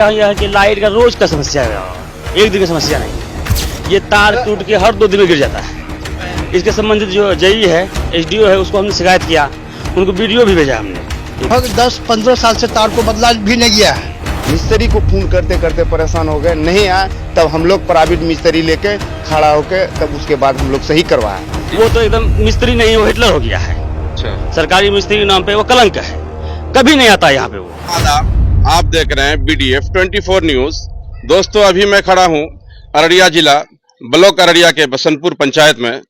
यह है कि लाइट का रोज का समस्या है, एक दिन की समस्या नहीं है। ये तार टूट के हर 2 दिन में गिर जाता है। इसके संबंधित जो जेई है, एसडीओ है, उसको हमने शिकायत किया, उनको वीडियो भी भेजा हमने। लगभग 10-15 साल से तार को बदला भी नहीं गया है। मिस्त्री को फोन करते करते परेशान हो गए, नहीं आए तब हम लोग प्राइवेट मिस्त्री लेके खड़ा होके तब उसके बाद हम लोग सही करवाए। वो तो एकदम मिस्त्री नहीं, वो हिटलर हो गया है। सरकारी मिस्त्री के नाम पे वो कलंक है, कभी नहीं आता यहाँ पे वो। आप देख रहे हैं BDF 24 न्यूज। दोस्तों, अभी मैं खड़ा हूँ अररिया जिला ब्लॉक अररिया के बसंतपुर पंचायत में।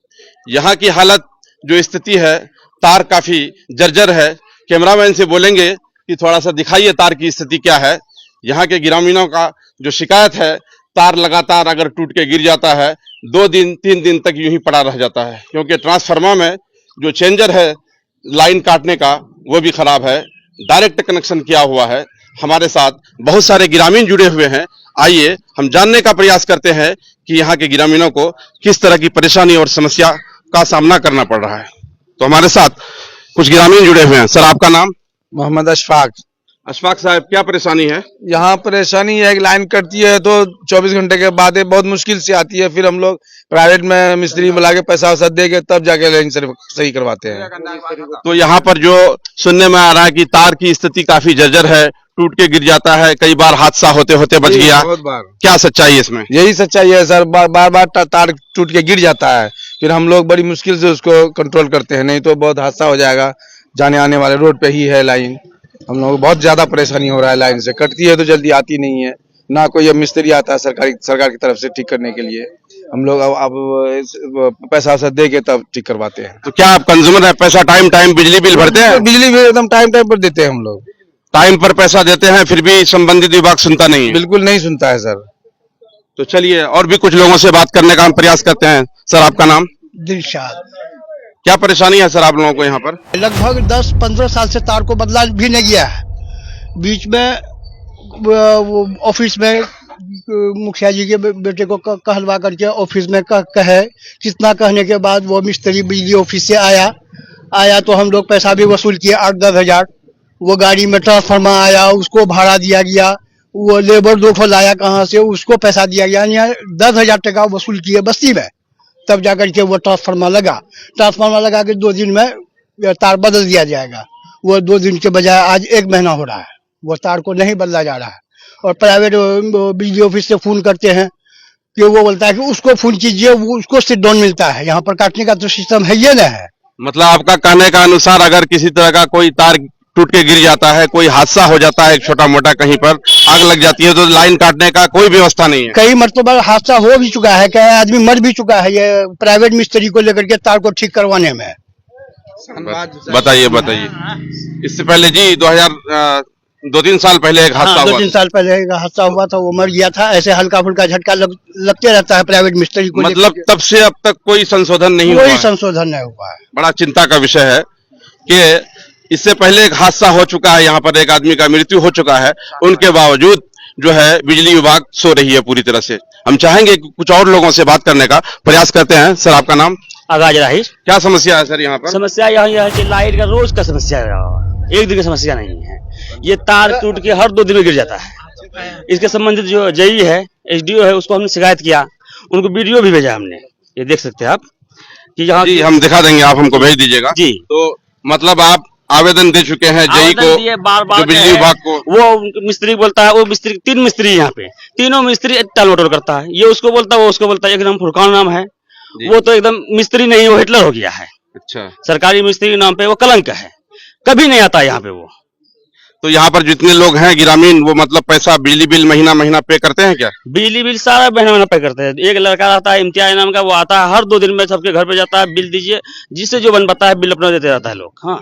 यहाँ की हालत जो स्थिति है, तार काफी जर्जर है। कैमरामैन से बोलेंगे कि थोड़ा सा दिखाइए तार की स्थिति क्या है। यहाँ के ग्रामीणों का जो शिकायत है, तार लगातार अगर टूट के गिर जाता है 2 दिन 3 दिन तक यूं ही पड़ा रह जाता है, क्योंकि ट्रांसफार्मर में जो चेंजर है लाइन काटने का वो भी खराब है। डायरेक्ट कनेक्शन किया हुआ है। हमारे साथ बहुत सारे ग्रामीण जुड़े हुए हैं। आइए हम जानने का प्रयास करते हैं कि यहाँ के ग्रामीणों को किस तरह की परेशानी और समस्या का सामना करना पड़ रहा है। तो हमारे साथ कुछ ग्रामीण जुड़े हुए हैं। सर, आपका नाम? मोहम्मद अशफाक। अशफाक साहब, क्या परेशानी है? यहाँ परेशानी है कि लाइन कटती है तो 24 घंटे के बाद ये बहुत मुश्किल से आती है। फिर हम लोग प्राइवेट में मिस्त्री बुला के पैसा वैसा दे के तब जाके लाइन सही करवाते हैं। तो यहाँ पर जो सुनने में आ रहा है कि तार की स्थिति काफी जर्जर है, टूट के गिर जाता है, कई बार हादसा होते होते बच गया। बहुत बार। क्या सच्चाई है इसमें? यही सच्चाई है सर, बार बार तार टूट के गिर जाता है। फिर हम लोग बड़ी मुश्किल से उसको कंट्रोल करते हैं, नहीं तो बहुत हादसा हो जाएगा। जाने आने वाले रोड पे ही है लाइन। हम लोग बहुत ज्यादा परेशानी हो रहा है, लाइन से कटती है तो जल्दी आती नहीं है, ना कोई अब मिस्त्री आता है सरकार की तरफ से ठीक करने के लिए। हम लोग अब पैसा वैसा दे के तब ठीक करवाते हैं। तो क्या आप कंज्यूमर है? पैसा टाइम बिजली बिल भरते हैं? बिजली बिल एकदम टाइम पर देते हैं हम लोग। टाइम पर पैसा देते हैं, फिर भी संबंधित विभाग सुनता नहीं है? बिल्कुल नहीं सुनता है सर। तो चलिए और भी कुछ लोगों से बात करने का हम प्रयास करते हैं। सर, आपका नाम? दिलशाद। क्या परेशानी है सर आप लोगों को यहाँ पर? लगभग 10-15 साल से तार को बदला भी नहीं गया है। बीच में वो ऑफिस में मुखिया जी के बेटे को कहलवा करके ऑफिस में कहे, कितना कहने के बाद वो मिस्त्री बिजली ऑफिस से आया तो हम लोग पैसा भी वसूल किए 8-10 हजार। वो गाड़ी में ट्रांसफार्मर आया, उसको भाड़ा दिया गया। वो लेबर 2 लाया कहाँ से, उसको पैसा दिया गया। यानी 10,000 टका वसूल किए बस्ती में, तब जाकर के वो ट्रांसफार्मर लगा के 2 दिन में तार बदल दिया जाएगा। वो 2 दिन के बजाय आज 1 महीना हो रहा है, वो तार को नहीं बदला जा रहा है। और प्राइवेट बिजली ऑफिस से फोन करते हैं कि वो बोलता है कि उसको फोन कीजिए, वो उसको सिट डाउन मिलता है। यहाँ पर काटने का तो सिस्टम है ये ना है। मतलब आपका कहने का अनुसार अगर किसी तरह का कोई तार टूट के गिर जाता है, कोई हादसा हो जाता है, छोटा मोटा कहीं पर आग लग जाती है, तो लाइन काटने का कोई व्यवस्था नहीं है? कई मरतबा हादसा हो भी चुका है, कई आदमी मर भी चुका है ये प्राइवेट मिस्त्री को लेकर के तार को ठीक करवाने में। बताइए। इससे पहले जी 2-3 साल पहले एक हादसा हुआ। 2-3 साल पहले एक हादसा हुआ था, वो मर गया था। ऐसे हल्का फुल्का झटका लगते रहता है प्राइवेट मिस्त्री को। मतलब तब से अब तक कोई संशोधन नहीं हुआ? कोई संशोधन नहीं हुआ है। बड़ा चिंता का विषय है कि इससे पहले एक हादसा हो चुका है, यहाँ पर एक आदमी का मृत्यु हो चुका है, उनके बावजूद जो है बिजली विभाग सो रही है पूरी तरह से। हम चाहेंगे कि कुछ और लोगों से बात करने का प्रयास करते हैं। सर, आपका नाम? आगाज राही। क्या समस्या है सर यहाँ पर? समस्या यह है कि लाइट का रोज का समस्या है, एक दिन की समस्या नहीं है। ये तार टूट के हर 2 दिन में गिर जाता है। इसके संबंधित जो जेई है, एसडीओ है, उसको हमने शिकायत किया, उनको वीडियो भी भेजा हमने। ये देख सकते हैं आप कि यहाँ जी हम दिखा देंगे, आप हमको भेज दीजिएगा जी। तो मतलब आप आवेदन दे चुके हैं जेई को, बार जो बिजली विभाग को? वो मिस्त्री बोलता है, वो मिस्त्री 3 मिस्त्री यहाँ पे, तीनों मिस्त्री टालमटोल करता है। ये उसको बोलता है, वो उसको बोलता है। एकदम फुरकान नाम है, वो तो एकदम मिस्त्री नहीं, वो हिटलर हो गया है। अच्छा। सरकारी मिस्त्री के नाम पे वो कलंक है, कभी नहीं आता यहाँ पे वो। तो यहाँ पर जितने लोग हैं ग्रामीण, वो मतलब पैसा बिजली बिल महीना पे करते हैं क्या? बिजली बिल सारा महीना पे करते हैं। एक लड़का रहता है इम्तियाज नाम का, वो आता है हर 2 दिन में सबके घर पे जाता है, बिल दीजिए, जिससे जो बन पाता है बिल अपना देते रहता है लोग। हाँ,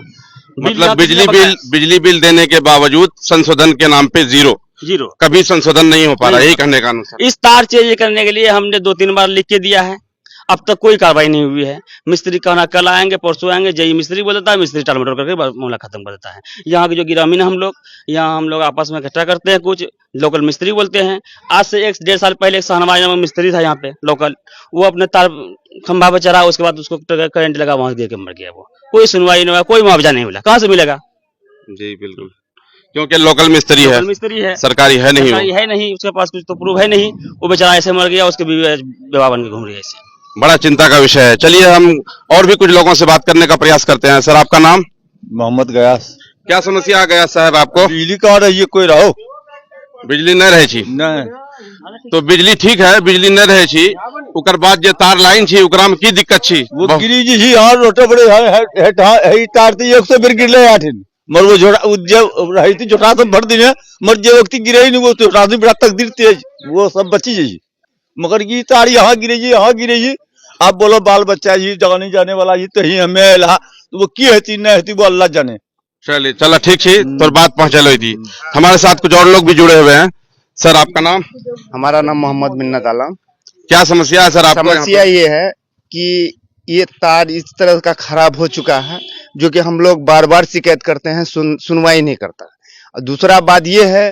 मतलब बिजली बिल देने के बावजूद संशोधन के नाम पे जीरो, कभी संशोधन नहीं हो पा रहा, यही कहने का अनुसार। इस तार चेंज करने के लिए हमने 2-3 बार लिख के दिया है, अब तक कोई कार्रवाई नहीं हुई है। मिस्त्री कहना कल आएंगे परसों आएंगे, जेई मिस्त्री बोल देता है, मिस्त्री टालमटोल करके मामला खत्म कर देता है। यहाँ के जो ग्रामीण हम लोग, यहाँ हम लोग आपस में इकट्ठा करते हैं, कुछ लोकल मिस्त्री बोलते हैं। आज से 1-1.5 साल पहले एक शहनवाज नामक मिस्त्री था यहाँ पे लोकल, वो अपने तार खंभा पे चढ़ा, उसके बाद उसको करंट लगा, वहां गिर के मर गया। वो कोई सुनवाई नहीं हुआ, कोई मुआवजा नहीं मिला, कहाँ से मिलेगा? जी बिल्कुल। क्योंकि लोकल मिस्त्री है, लोकल मिस्त्री है, सरकारी है नहीं सरकारी वो। है नहीं, उसके पास कुछ तो प्रूफ है नहीं, वो बेचारा ऐसे मर गया, उसके बीवी बेवा बन के घूम रही है ऐसे। बड़ा चिंता का विषय है। चलिए हम और भी कुछ लोगों से बात करने का प्रयास करते हैं। सर, आपका नाम? मोहम्मद गयास। क्या समस्या आ गया साहब आपको? बिजली का रही कोई रहो बिजली नहीं रहे छी नहीं तो बिजली ठीक है, बिजली नहीं रहे छी, ओकर बाद जे तार लाइन छी ओकरा में की दिक्कत छी? वो गिरी जी ही हां रोटे बड़े है तार ती 100 बेर गिरले आठिन मर वो जोड़ा जब रही थी छोटा तो भर दिन मर जे वक्त गिरे ही नहीं वो तो रात बड़ा तकदीर तेज वो सब बची जी मगर ये तार यहाँ गिरे जी आप बोलो बाल बच्चा जी जाने जाने वाला जी तो ही हमें ला तो वो की है नहीं है वो अल्लाह जाने। चलिए, चलो ठीक छी, तो बात पहुंचे थी। हमारे साथ कुछ और लोग भी जुड़े हुए हैं। सर, आपका नाम? हमारा नाम मोहम्मद मिन्नत आलम। क्या समस्या है सर आपको? यहाँ समस्या पर? ये है कि ये तार इस तरह का खराब हो चुका है जो कि हम लोग बार बार शिकायत करते हैं, सुनवाई नहीं करता। और दूसरा बात ये है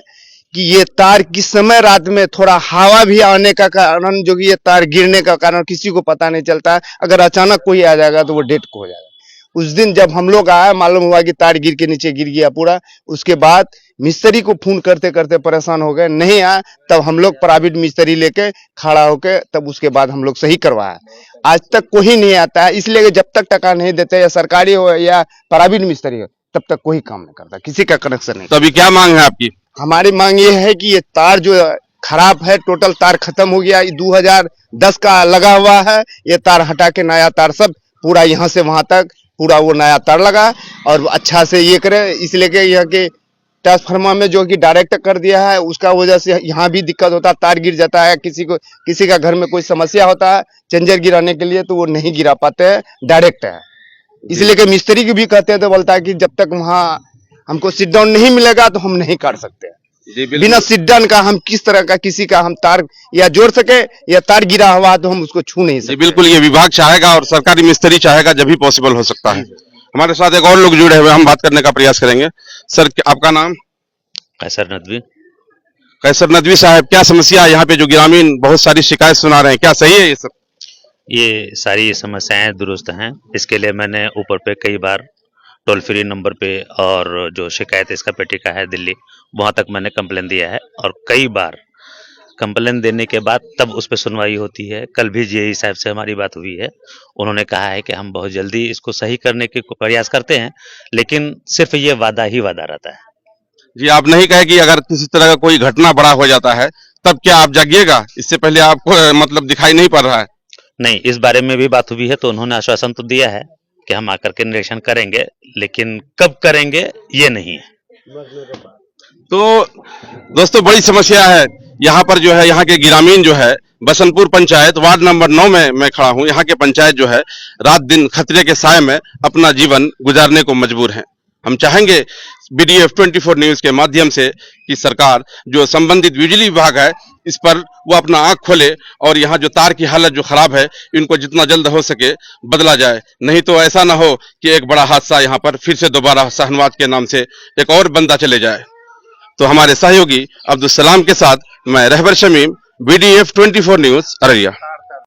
कि ये तार किस समय रात में थोड़ा हवा भी आने का कारण जो कि ये तार गिरने का कारण किसी को पता नहीं चलता है। अगर अचानक कोई आ जाएगा तो वो डेड को हो जाएगा। उस दिन जब हम लोग आए मालूम हुआ कि तार गिर के नीचे गिर गया पूरा। उसके बाद मिस्त्री को फोन करते करते परेशान हो गए, नहीं आया। तब हम लोग प्राइवेट मिस्त्री लेके खड़ा होके तब उसके बाद हम लोग सही करवाया। आज तक कोई नहीं आता है, इसलिए जब तक टका नहीं देते या सरकारी हो या प्राइवेट मिस्त्री हो तब तक कोई काम नहीं करता, किसी का कनेक्शन नहीं। तो अभी क्या मांग है आपकी? हमारी मांग ये है कि ये तार जो खराब है, टोटल तार खत्म हो गया, 2010 का लगा हुआ है, ये तार हटा के नया तार सब पूरा यहाँ से वहां तक पूरा वो नया तार लगा और अच्छा से ये करे। इसलिए कि यहाँ के ट्रांसफार्मर में जो कि डायरेक्ट कर दिया है उसका वजह से यहाँ भी दिक्कत होता है, तार गिर जाता है। किसी का घर में कोई समस्या होता है चेंजर गिराने के लिए तो वो नहीं गिरा पाते हैं, डायरेक्ट है। इसलिए कि मिस्त्री की भी कहते हैं तो बोलता है कि जब तक वहाँ हमको सिट डाउन नहीं मिलेगा तो हम नहीं काट सकते। बिना सिट डाउन का हम किस तरह का किसी का हम तार या जोड़ सके या तार गिरा हुआ तो हम उसको छू नहीं सकते। बिल्कुल, ये विभाग चाहेगा और सरकारी मिस्त्री चाहेगा जब भी पॉसिबल हो सकता है। हमारे साथ एक और लोग जुड़े हुए, हम बात करने का प्रयास करेंगे। सर, आपका नाम? कैसर नदवी। कैसर नदवी साहब, क्या समस्या है यहाँ पे? जो ग्रामीण बहुत सारी शिकायत सुना रहे हैं, क्या सही है ये सब? ये सारी समस्याएं दुरुस्त हैं। इसके लिए मैंने ऊपर पे कई बार टोल फ्री नंबर पे और जो शिकायत इसका पेटिका है दिल्ली वहां तक मैंने कंप्लेन दिया है और कई बार कंप्लेन देने के बाद तब उस पर सुनवाई होती है। कल भी जेई साहब से हमारी बात हुई है, उन्होंने कहा है कि हम बहुत जल्दी इसको सही करने के प्रयास करते हैं, लेकिन सिर्फ ये वादा ही वादा रहता है। जी, आप नहीं कहे कि अगर किसी तरह का कोई घटना बड़ा हो जाता है तब क्या आप जागिएगा? इससे पहले आपको मतलब दिखाई नहीं पड़ रहा है? नहीं, इस बारे में भी बात हुई है तो उन्होंने आश्वासन तो दिया है कि हम आकर के निरीक्षण करेंगे, लेकिन कब करेंगे ये नहीं है। तो दोस्तों, बड़ी समस्या है यहाँ पर। जो है यहाँ के ग्रामीण जो है बसंतपुर पंचायत वार्ड नंबर 9 में मैं खड़ा हूँ। यहाँ के पंचायत जो है रात दिन खतरे के साए में अपना जीवन गुजारने को मजबूर है। हम चाहेंगे BDF 24 न्यूज के माध्यम से कि सरकार जो संबंधित बिजली विभाग है इस पर वो अपना आंख खोले और यहाँ जो तार की हालत जो खराब है इनको जितना जल्द हो सके बदला जाए। नहीं तो ऐसा ना हो कि एक बड़ा हादसा यहाँ पर फिर से दोबारा शाहनवाज के नाम से एक और बंदा चले जाए। तो हमारे सहयोगी अब्दुल सलाम के साथ मैं रहबर शमीम, BDF 24 न्यूज अररिया।